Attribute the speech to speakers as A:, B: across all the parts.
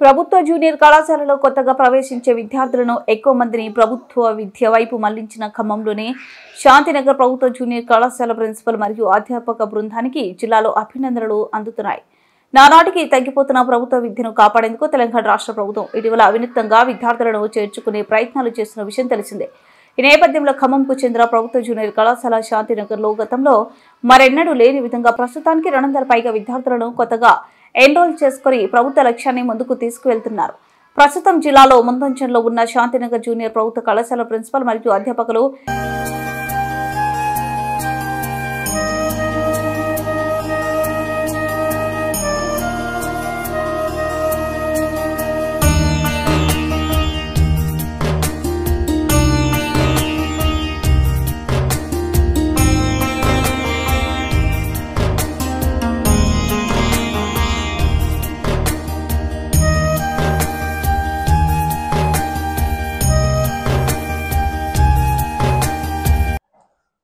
A: ప్రభుత్వ జూనియర్ కళాశాలలో కొత్తగా ప్రవేశించే విద్యార్థులను ఎక్కువ మందిని ప్రభుత్వ విద్య వైపు మళ్లించిన ఖమ్మంలోని శాంతినగర్ ప్రభుత్వ జూనియర్ కళాశాల ప్రిన్సిపల్ మరియు అధ్యాపక బృందానికి జిల్లాలో అభినందనలు అందుతున్నాయి. నానాటికి తగ్గిపోతున్న ప్రభుత్వ విద్యను కాపాడేందుకు తెలంగాణ రాష్ట్ర ప్రభుత్వం ఇటీవల అవినూత్నంగా విద్యార్థులను చేర్చుకునే ప్రయత్నాలు చేస్తున్న విషయం తెలిసిందే. ఈ నేపథ్యంలో ఖమ్మంకు చెందిన ప్రభుత్వ జూనియర్ కళాశాల శాంతినగర్లో గతంలో మరెన్నడూ లేని విధంగా ప్రస్తుతానికి 200 పైగా విద్యార్థులను కొత్తగా ఎన్రోల్ చేసుకుని ప్రభుత్వ లక్ష్యాన్ని ముందుకు తీసుకువెళ్తున్నారు. ప్రస్తుతం జిల్లాలో ముందంజలో ఉన్న శాంతినగర్ జూనియర్ ప్రభుత్వ కళాశాల ప్రిన్సిపల్ మరియు అధ్యాపకులు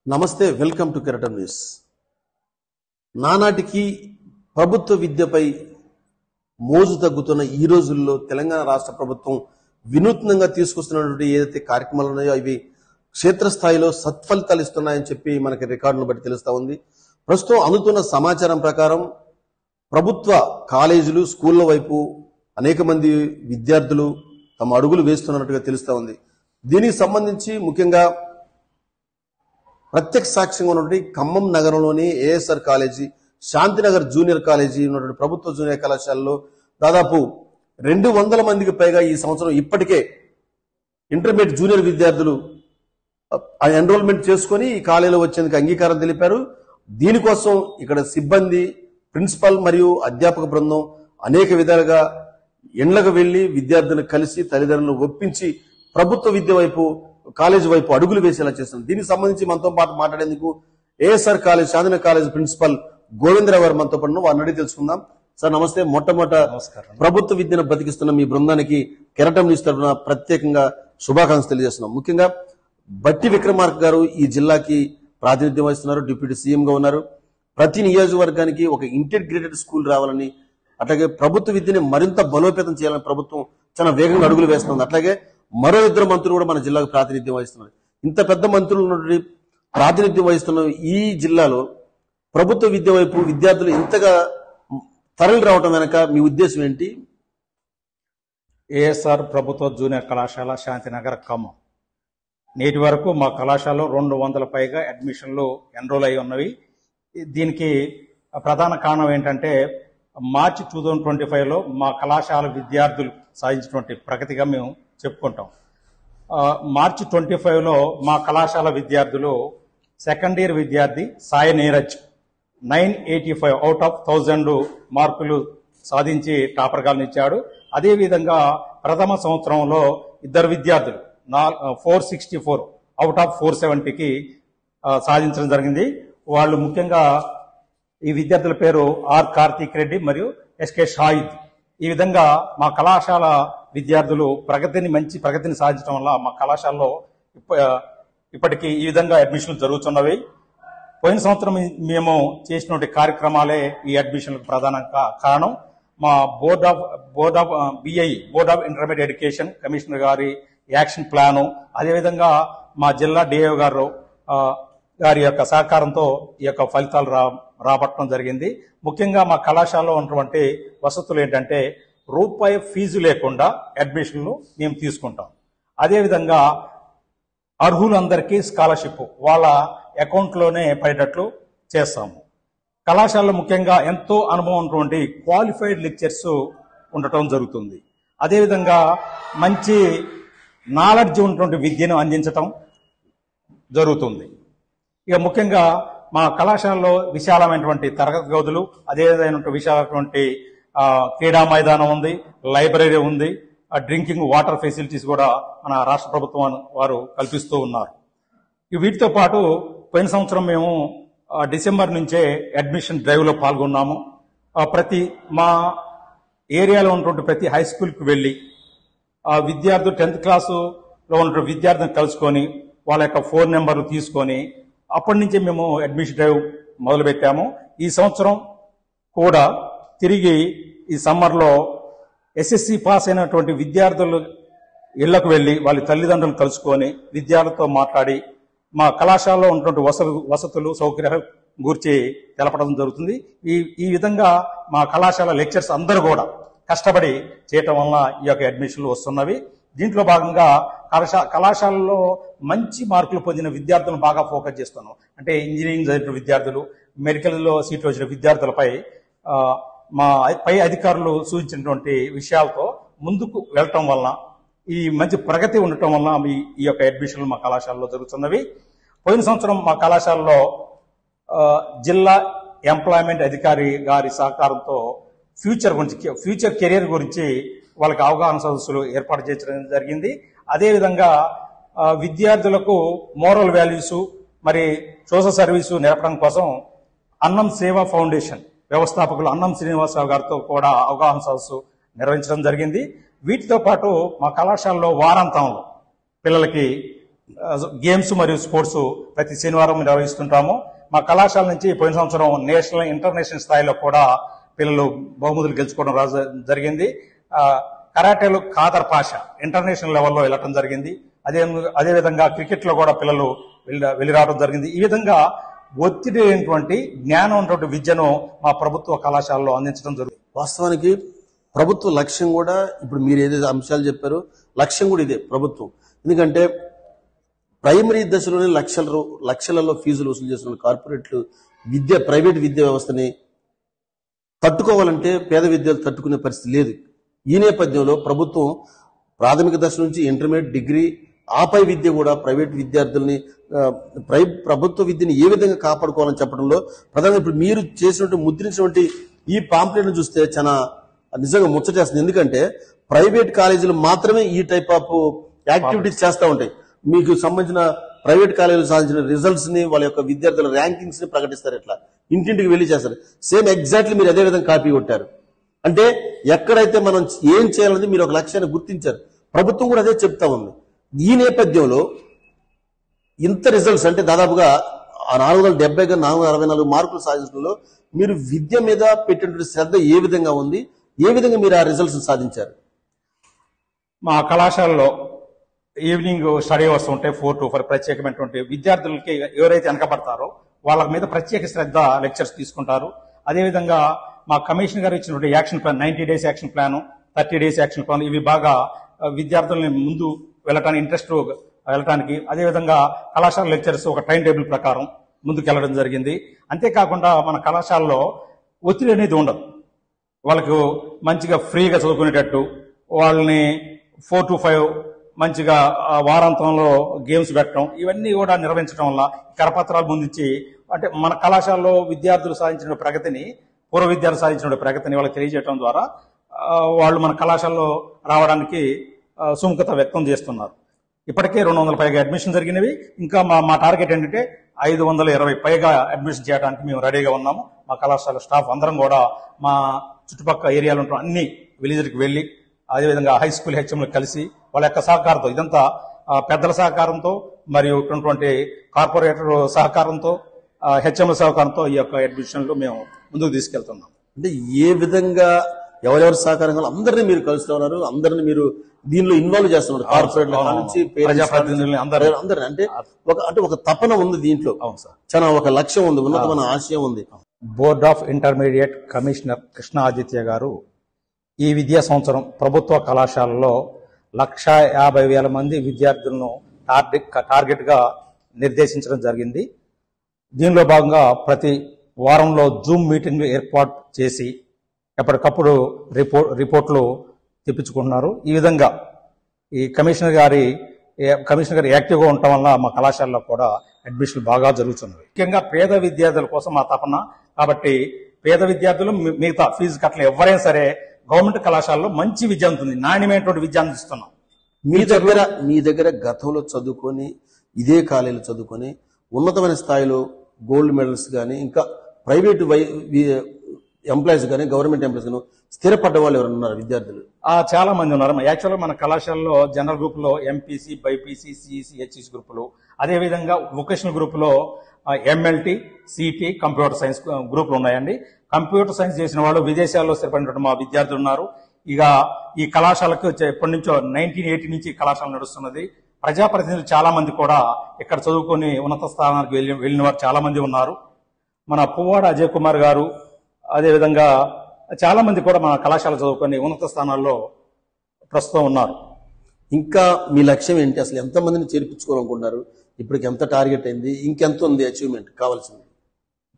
B: నమస్తే, వెల్కమ్ టు కెరటం న్యూస్. నానాటికి ప్రభుత్వ విద్యపై మోజు తగ్గుతున్న ఈ రోజుల్లో తెలంగాణ రాష్ట్ర ప్రభుత్వం వినూత్నంగా తీసుకొస్తున్నటువంటి ఏదైతే కార్యక్రమాలు ఉన్నాయో అవి క్షేత్రస్థాయిలో సత్ఫలితాలు ఇస్తున్నాయని చెప్పి మనకి రికార్డులను బట్టి తెలుస్తా ఉంది. ప్రస్తుతం అందుతున్న సమాచారం ప్రకారం ప్రభుత్వ కాలేజీలు, స్కూళ్ల వైపు అనేక మంది విద్యార్థులు తమ అడుగులు వేస్తున్నట్టుగా తెలుస్తా ఉంది. దీనికి సంబంధించి ముఖ్యంగా ప్రత్యక్ష సాక్ష్యంగా ఉన్నటువంటి ఖమ్మం నగరంలోని ASR college, Shantinagar junior college ఉన్నటువంటి ప్రభుత్వ జూనియర్ కళాశాలలో దాదాపు 200 మందికి పైగా ఈ సంవత్సరం ఇప్పటికే ఇంటర్మీడియట్ జూనియర్ విద్యార్థులు ఎన్రోల్మెంట్ చేసుకుని ఈ కాలేజీలో వచ్చేందుకు అంగీకారం తెలిపారు. దీనికోసం ఇక్కడ సిబ్బంది, ప్రిన్సిపల్ మరియు అధ్యాపక బృందం అనేక విధాలుగా ఎండ్లకు వెళ్లి విద్యార్థులను కలిసి తల్లిదండ్రులను ఒప్పించి ప్రభుత్వ విద్య వైపు, కాలేజ్ వైపు అడుగులు వేసేలా చేస్తున్నారు. దీనికి సంబంధించి మనతో పాటు మాట్లాడేందుకు ASR college, Shantinagar college principal Govindarao garu మనతో పాటు వారిని అడిగి తెలుసుకుందాం. సార్ నమస్తే. మొట్టమొదట ప్రభుత్వ విద్యను బతికిస్తున్న మీ బృందానికి కెరటం న్యూస్ తరఫున ప్రత్యేకంగా శుభాకాంక్షలు తెలియజేస్తున్నాం. ముఖ్యంగా బట్టి విక్రమార్క గారు ఈ జిల్లాకి ప్రాతినిధ్యం వహిస్తున్నారు, డిప్యూటీ సీఎం గా ఉన్నారు. ప్రతి నియోజకవర్గానికి ఒక ఇంటిగ్రేటెడ్ స్కూల్ రావాలని, అట్లాగే ప్రభుత్వ విద్యని మరింత బలోపేతం చేయాలని ప్రభుత్వం చాలా వేగంగా అడుగులు వేస్తుంది. అట్లాగే మరో 2 మంత్రులు కూడా మన జిల్లాకు ప్రాతినిధ్యం వహిస్తున్నారు. ఇంత పెద్ద మంత్రులు ప్రాతినిధ్యం వహిస్తున్న ఈ జిల్లాలో ప్రభుత్వ విద్య వైపు విద్యార్థులు ఇంతగా తరలి రావటం వెనక మీ ఉద్దేశం ఏంటి?
C: ఏఎస్ఆర్ ప్రభుత్వ జూనియర్ కళాశాల శాంతినగర్ ఖమ్మం నేటి వరకు మా కళాశాలలో 200 పైగా అడ్మిషన్లు ఎన్రోల్ అయి ఉన్నవి. దీనికి ప్రధాన కారణం ఏంటంటే మార్చి 2025లో మా కళాశాల విద్యార్థులు సాధించినటువంటి ప్రగతిగా మేము చెప్పుకుంటాం. మార్చి 25లో మా కళాశాల విద్యార్థులు సెకండ్ ఇయర్ విద్యార్థి సాయి నీరజ్ 985 అవుట్ ఆఫ్ 1000 మార్కులు సాధించి టాపర్గా నిలిచాడు. అదేవిధంగా ప్రథమ సంవత్సరంలో 2 విద్యార్థులు 464 అవుట్ ఆఫ్ 470కి సాధించడం జరిగింది. వాళ్ళు ముఖ్యంగా ఈ విద్యార్థుల పేరు ఆర్ కార్తీక్ రెడ్డి మరియు ఎస్కే షాహిద్. ఈ విధంగా మా కళాశాల విద్యార్థులు మంచి ప్రగతిని సాధించడం వల్ల మా కళాశాలలో ఇప్పటికీ ఈ విధంగా అడ్మిషన్లు జరుగుతున్నవి. పోయిన సంవత్సరం మేము చేసినటువంటి కార్యక్రమాలే ఈ అడ్మిషన్లకు ప్రధాన కారణం. మా board of intermediate education commissioner గారి యాక్షన్ ప్లాను, అదేవిధంగా మా జిల్లా డిఐఓ గారి యొక్క సహకారంతో ఈ యొక్క ఫలితాలు రాబట్టడం జరిగింది. ముఖ్యంగా మా కళాశాలలో ఉన్నటువంటి వసతులు ఏంటంటే రూపాయి ఫీజు లేకుండా అడ్మిషన్లు మేము తీసుకుంటాం. అదేవిధంగా అర్హులందరికీ స్కాలర్షిప్ వాళ్ళ అకౌంట్లోనే పడేటట్లు చేస్తాము. కళాశాలలో ముఖ్యంగా ఎంతో అనుభవం ఉన్నటువంటి క్వాలిఫైడ్ లెక్చర్స్ ఉండటం జరుగుతుంది. అదేవిధంగా మంచి నాలెడ్జ్ ఉన్నటువంటి విద్యను అందించటం జరుగుతుంది. ఇక ముఖ్యంగా మా కళాశాలలో విశాలమైనటువంటి తరగతి గదులు, అదేవిధమైనటువంటి విశాలమైనటువంటి క్రీడా మైదానం ఉంది, లైబ్రరీ ఉంది, డ్రింకింగ్ వాటర్ ఫెసిలిటీస్ కూడా మన రాష్ట్ర ప్రభుత్వం వారు కల్పిస్తూ ఉన్నారు. వీటితో పాటు పోయిన సంవత్సరం మేము డిసెంబర్ నుంచే అడ్మిషన్ డ్రైవ్లో పాల్గొన్నాము. మా ఏరియాలో ఉన్నటువంటి ప్రతి హై స్కూల్కి వెళ్ళి విద్యార్థులు 10th క్లాసులో ఉన్నటువంటి విద్యార్థులను కలుసుకొని వాళ్ళ యొక్క ఫోన్ నెంబర్లు తీసుకొని అప్పటి నుంచే మేము అడ్మిషన్ డ్రైవ్ మొదలుపెట్టాము. ఈ సంవత్సరం కూడా తిరిగి ఈ సమ్మర్లో ఎస్ఎస్సి పాస్ అయినటువంటి విద్యార్థులు ఇళ్లకు వెళ్లి వాళ్ళ తల్లిదండ్రులు కలుసుకొని విద్యార్థులతో మాట్లాడి మా కళాశాలలో ఉన్నటువంటి వసతులు సౌకర్యాల గురించి తెలపడం జరుగుతుంది. ఈ విధంగా మా కళాశాల లెక్చర్స్ అందరూ కూడా కష్టపడి చేయటం వల్ల ఈ యొక్క అడ్మిషన్లు వస్తున్నవి. దీంట్లో భాగంగా కళాశాలలో మంచి మార్కులు పొందిన విద్యార్థులను బాగా ఫోకస్ చేస్తున్నాం. అంటే ఇంజనీరింగ్ చదివిన విద్యార్థులు, మెడికల్లో సీట్లు వచ్చిన విద్యార్థులపై మా పై అధికారులు సూచించినటువంటి విషయాలతో ముందుకు వెళ్ళటం వలన ఈ మంచి ప్రగతి ఉండటం వలన ఈ యొక్క అడ్మిషన్లు మా కళాశాలలో జరుగుతున్నవి. పోయిన సంవత్సరం మా కళాశాలలో జిల్లా ఎంప్లాయ్మెంట్ అధికారి గారి సహకారంతో ఫ్యూచర్ కెరీర్ గురించి వాళ్ళకి అవగాహన సదస్సులు ఏర్పాటు చేయడం జరిగింది. అదేవిధంగా విద్యార్థులకు మోరల్ వాల్యూస్ మరి సోషల్ సర్వీసు నేర్పడం కోసం అన్నం సేవా ఫౌండేషన్ వ్యవస్థాపకులు అన్నం శ్రీనివాసరావు గారితో కూడా అవగాహన సదస్సు నిర్వహించడం జరిగింది. వీటితో పాటు మా కళాశాలలో వారాంతంలో పిల్లలకి గేమ్స్ మరియు స్పోర్ట్స్ ప్రతి శనివారం నిర్వహిస్తుంటాము. మా కళాశాల నుంచి పోయిన సంవత్సరం నేషనల్ ఇంటర్నేషనల్ స్థాయిలో కూడా పిల్లలు బహుమతులు గెలుచుకోవడం జరిగింది. కరాటేలో ఖాదర్ పాషా ఇంటర్నేషనల్ లెవెల్లో వెళ్ళటం జరిగింది. అదేవిధంగా క్రికెట్ లో కూడా పిల్లలు వెళ్ళి రావడం జరిగింది. ఈ విధంగా ఒత్తిడి లేనటువంటి జ్ఞానం ఉన్నటువంటి విద్యను మా ప్రభుత్వ కళాశాలలో అందించడం జరుగుతుంది.
B: వాస్తవానికి ప్రభుత్వ లక్ష్యం కూడా ఇప్పుడు మీరు ఏదైతే అంశాలు చెప్పారో లక్ష్యం కూడా ఇదే ప్రభుత్వం. ఎందుకంటే ప్రైమరీ దశలోనే లక్షలలో ఫీజులు వసూలు చేస్తున్న కార్పొరేట్లు ప్రైవేట్ విద్యా వ్యవస్థని తట్టుకోవాలంటే పేద విద్యార్థులు తట్టుకునే పరిస్థితి లేదు. ఈ నేపథ్యంలో ప్రభుత్వం ప్రాథమిక దశ నుంచి ఇంటర్మీడియట్, డిగ్రీ, ఆపై విద్య కూడా ప్రైవేట్ విద్యార్థుల్ని ప్రభుత్వ విద్యని ఏ విధంగా కాపాడుకోవాలని చెప్పడంలో ప్రధానంగా ఇప్పుడు మీరు చేసినట్టు ముద్రించినటువంటి ఈ పాంప్లెట్ను చూస్తే చాలా నిజంగా ముచ్చటేస్తుంది. ఎందుకంటే ప్రైవేట్ కాలేజీలు మాత్రమే ఈ టైప్ ఆఫ్ యాక్టివిటీస్ చేస్తూ ఉంటాయి. మీకు సంబంధించిన ప్రైవేట్ కాలేజీలు సాధించిన రిజల్ట్స్ ని, వాళ్ళ యొక్క విద్యార్థుల ర్యాంకింగ్స్ ని ప్రకటిస్తారు. ఎట్లా ఇంటింటికి వెళ్లి చేస్తారు. సేమ్ ఎగ్జాక్ట్లీ మీరు అదే విధంగా కాపీ కొట్టారు. అంటే ఎక్కడైతే మనం ఏం చేయాలనేది మీరు ఒక లక్ష్యాన్ని గుర్తించారు. ప్రభుత్వం కూడా అదే చెప్తా ఉంది. ఈ నేపథ్యంలో ఇంత రిజల్ట్స్ అంటే దాదాపుగా 470 464 మార్కులు సాధించడంలో మీరు విద్య మీద పెట్టినటువంటి శ్రద్ధ ఏ విధంగా ఉంది, ఏ విధంగా మీరు ఆ రిజల్ట్స్ సాధించారు?
C: మా కళాశాలలో ఈవినింగ్ స్టడీ అవర్స్ ఉంటాయి 4 to 5. ప్రత్యేకమైనటువంటి విద్యార్థులకి ఎవరైతే వెనకబడతారో వాళ్ళ మీద ప్రత్యేక శ్రద్ధ లెక్చర్స్ తీసుకుంటారు. అదేవిధంగా మా కమిషనర్ గారు ఇచ్చినటువంటి action plan 90 days action plan, 30 days action plan ఇవి బాగా విద్యార్థులని ముందు వెళ్ళటానికి ఇంట్రెస్ట్ వెళ్ళటానికి, అదేవిధంగా కళాశాల లెక్చర్స్ ఒక టైం టేబుల్ ప్రకారం ముందుకు వెళ్ళడం జరిగింది. అంతేకాకుండా మన కళాశాలలో ఒత్తిడి అనేది ఉండదు. వాళ్ళకు మంచిగా ఫ్రీగా చదువుకునేటట్టు వాళ్ళని 4 to 5 మంచిగా వారాంతంలో గేమ్స్ పెట్టడం ఇవన్నీ కూడా నిర్వహించడం వల్ల కరపత్రాలు ముందుంచి అంటే మన కళాశాలలో విద్యార్థులు సాధించిన ప్రగతిని, పూర్వ విద్యార్థులు సాధించిన ప్రగతిని వాళ్ళకి తెలియజేయడం ద్వారా వాళ్ళు మన కళాశాలలో రావడానికి సుముఖత వ్యక్తం చేస్తున్నారు. ఇప్పటికే 200 పైగా అడ్మిషన్ జరిగినవి. ఇంకా మా టార్గెట్ ఏంటంటే 520 పైగా అడ్మిషన్ చేయడానికి మేము రెడీగా ఉన్నాము. మా కళాశాల స్టాఫ్ అందరం కూడా మా చుట్టుపక్కల ఏరియాలో ఉంటున్న అన్ని విలేజ్కి వెళ్లి అదేవిధంగా హై స్కూల్ హెచ్ఎంలు కలిసి వాళ్ళ యొక్క సహకారంతో, ఇదంతా పెద్దల సహకారంతో మరియు ఉన్నటువంటి కార్పొరేటర్ సహకారంతో, హెచ్ఎంల సహకారంతో ఈ యొక్క అడ్మిషన్లు మేము ముందుకు తీసుకెళ్తున్నాం.
B: అంటే ఏ విధంగా ఎవరెవరి సహకారంగా అందరినీ మీరు కలుస్తూ ఉన్నారు, అందరినీ మీరు దీనిలో ఇన్వాల్వ్ చేస్తున్నారు. కార్పొరేట్ల నుంచి
C: ప్రజాప్రతినిధులు
B: అందరూ అంటే ఒక తపన ఉంది దీంట్లో. చాలా ఒక లక్ష్యం ఉంది, ఉన్నతమైన ఆశయం ఉంది.
C: Board of intermediate commissioner Krishna Aditya గారు ఈ విద్యా సంవత్సరం ప్రభుత్వ కళాశాలలో 150,000 మంది విద్యార్థులను టార్గెట్ గా నిర్దేశించడం జరిగింది. దీనిలో భాగంగా ప్రతి వారంలో జూమ్ మీటింగ్లు ఏర్పాటు చేసి ఎప్పటికప్పుడు రిపోర్ట్లు తెప్పించుకుంటున్నారు. ఈ విధంగా ఈ కమిషనర్ గారు యాక్టివ్గా ఉండటం వల్ల మా కళాశాలలో కూడా అడ్మిషన్లు బాగా జరుగుతున్నాయి. ముఖ్యంగా పేద విద్యార్థుల కోసం మా తపన. కాబట్టి పేద విద్యార్థులు మిగతా ఫీజు కట్టలు ఎవరైనా సరే గవర్నమెంట్ కళాశాలలో మంచి విద్య ఉంటుంది, నాణ్యమైనటువంటి విద్య అందిస్తున్నాం.
B: మీ దగ్గర గతంలో చదువుకొని ఇదే కాలేజీలో చదువుకొని ఉన్నతమైన స్థాయిలో గోల్డ్ మెడల్స్ కానీ ఇంకా ప్రైవేట్ ఎంప్లాయీస్ కానీ గవర్నమెంట్ ఎంప్లాయీస్ కానీ స్థిరపడ్డ వాళ్ళు ఎవరు ఉన్నారు విద్యార్థులు?
C: చాలా మంది ఉన్నారు. యాక్చువల్గా మన కళాశాలలో జనరల్ గ్రూప్ లో ఎంపీసీ, బైపీసీ, సిఈసీ, హెచ్ఈసీ గ్రూపులు, అదేవిధంగా వొకేషనల్ గ్రూప్ లో ఎంఎల్టీ, సిటీ, కంప్యూటర్ సైన్స్ గ్రూపులు ఉన్నాయండి. కంప్యూటర్ సైన్స్ చేసిన వాళ్ళు విదేశాల్లో స్థిరపడినటువంటి మా విద్యార్థులు ఉన్నారు. ఇక ఈ కళాశాలకు ఎప్పటి నుంచో 1980 నుంచి ఈ కళాశాల నడుస్తున్నది. ప్రజాప్రతినిధులు చాలా మంది కూడా ఇక్కడ చదువుకొని ఉన్నత స్థానానికి వెళ్ళిన వారు చాలా మంది ఉన్నారు. మన పువ్వాడ అజయ్ కుమార్ గారు, అదేవిధంగా చాలా మంది కూడా మన కళాశాల చదువుకొని ఉన్నత స్థానాల్లో ప్రస్తుతం ఉన్నారు.
B: ఇంకా మీ లక్ష్యం ఏంటి? అసలు ఎంతమందిని చేర్పించుకోవాలనుకుంటున్నారు? ఇప్పటికి ఎంత టార్గెట్ అయింది? ఇంకెంత ఉంది అచీవ్మెంట్ కావాల్సింది?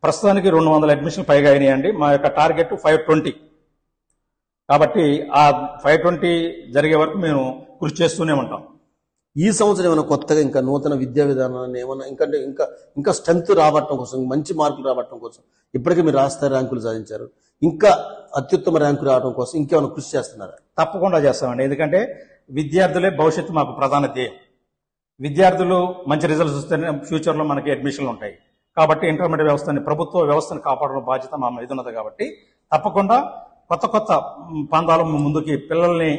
C: ప్రస్తుతానికి 200 అడ్మిషన్లు పైగా అయినాయండి. మా యొక్క టార్గెట్ 520. కాబట్టి ఆ 520 జరిగే వరకు మేము కృషి చేస్తూనే ఉంటాం.
B: ఈ సంవత్సరం ఏమైనా కొత్తగా ఇంకా నూతన విద్యా విధానాన్ని ఏమైనా ఇంకా స్ట్రెంత్ రాబట్టడం కోసం, మంచి మార్కులు రాబట్టడం కోసం, ఇప్పటికే మీరు రాష్ట్ర ర్యాంకులు సాధించారు, ఇంకా అత్యుత్తమ ర్యాంకు రావడం కోసం ఇంకేమైనా కృషి చేస్తున్నారా?
C: తప్పకుండా చేస్తామండి. ఎందుకంటే విద్యార్థులే భవిష్యత్తు మాకు ప్రధాన ధ్యేయం. విద్యార్థులు మంచి రిజల్ట్స్ వస్తేనే ఫ్యూచర్లో మనకి అడ్మిషన్లు ఉంటాయి. కాబట్టి ఇంటర్మీడియట్ వ్యవస్థని, ప్రభుత్వ వ్యవస్థను కాపాడడం బాధ్యత మా మీద ఉన్నది. కాబట్టి తప్పకుండా కొత్త ప్రాంతాల ముందుకి పిల్లల్ని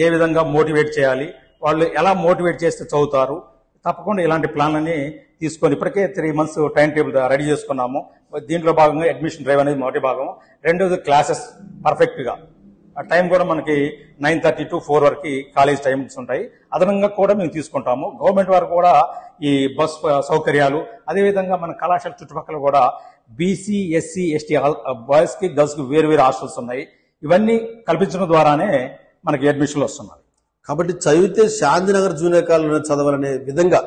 C: ఏ విధంగా మోటివేట్ చేయాలి, వాళ్ళు ఎలా మోటివేట్ చేస్తే చదువుతారు, తప్పకుండా ఇలాంటి ప్లాన్లని తీసుకొని ఇప్పటికే 3 months టైం టేబుల్ రెడీ చేసుకున్నాము. దీంట్లో భాగంగా అడ్మిషన్ డ్రైవ్ అనేది మొదటి భాగం. రెండోది క్లాసెస్ పర్ఫెక్ట్గా ఆ టైం కూడా మనకి 9:30 to 4 వరకు కాలేజ్ టైమ్స్ ఉంటాయి. అదనంగా కూడా మేము తీసుకుంటాము. గవర్నమెంట్ వారు కూడా ఈ బస్ సౌకర్యాలు, అదేవిధంగా మన కళాశాల చుట్టుపక్కల కూడా బీసీ, ఎస్సీ, ఎస్టీ బాయ్స్ కి గర్ల్స్ కి వేరు హాస్టల్స్ ఉన్నాయి. ఇవన్నీ కల్పించడం ద్వారానే మనకి అడ్మిషన్లు వస్తున్నాయి.
B: కాబట్టి చదివితే శాంతినగర్ జూనియర్ కాలేజీలో చదవాలనే విధంగా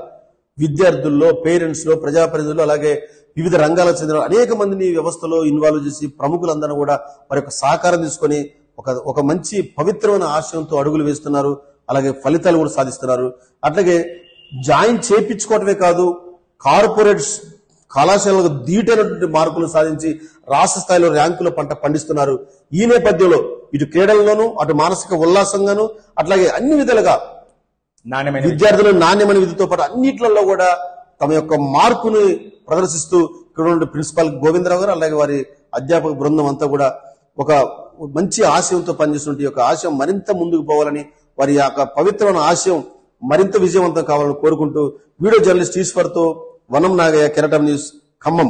B: విద్యార్థుల్లో, పేరెంట్స్ లో, ప్రజాప్రతినిధులు, అలాగే వివిధ రంగాలకు చెందిన అనేక మందిని వ్యవస్థలో ఇన్వాల్వ్ చేసి ప్రముఖులందరూ కూడా వారి యొక్క సహకారం తీసుకొని ఒక మంచి పవిత్రమైన ఆశయంతో అడుగులు వేస్తున్నారు. అలాగే ఫలితాలు కూడా సాధిస్తున్నారు. అట్లాగే జాయిన్ చేయించుకోవటమే కాదు, కార్పొరేట్స్ కళాశాలకు ధీటైనటువంటి మార్కులు సాధించి రాష్ట్ర స్థాయిలో ర్యాంకుల పంట పండిస్తున్నారు. ఈ నేపథ్యంలో ఇటు క్రీడల్లోనూ, అటు మానసిక ఉల్లాసంగాను, అట్లాగే అన్ని విధాలుగా విద్యార్థులు నాణ్యమైన విధితో పాటు అన్నిట్లలో కూడా తమ యొక్క మార్కుని ప్రదర్శిస్తూ ఇక్కడ ఉన్న ప్రిన్సిపాల్ గోవిందరావు గారు, అలాగే వారి అధ్యాపక బృందం అంతా కూడా ఒక మంచి ఆశయంతో పనిచేస్తున్న ఈ యొక్క ఆశయం మరింత ముందుకు పోవాలని, వారి యొక్క పవిత్రమైన ఆశయం మరింత విజయవంతం కావాలని కోరుకుంటూ వీడియో జర్నలిస్ట్ ఈశ్వర్తో వనం నాగయ్య, కెరటం న్యూస్, ఖమ్మం.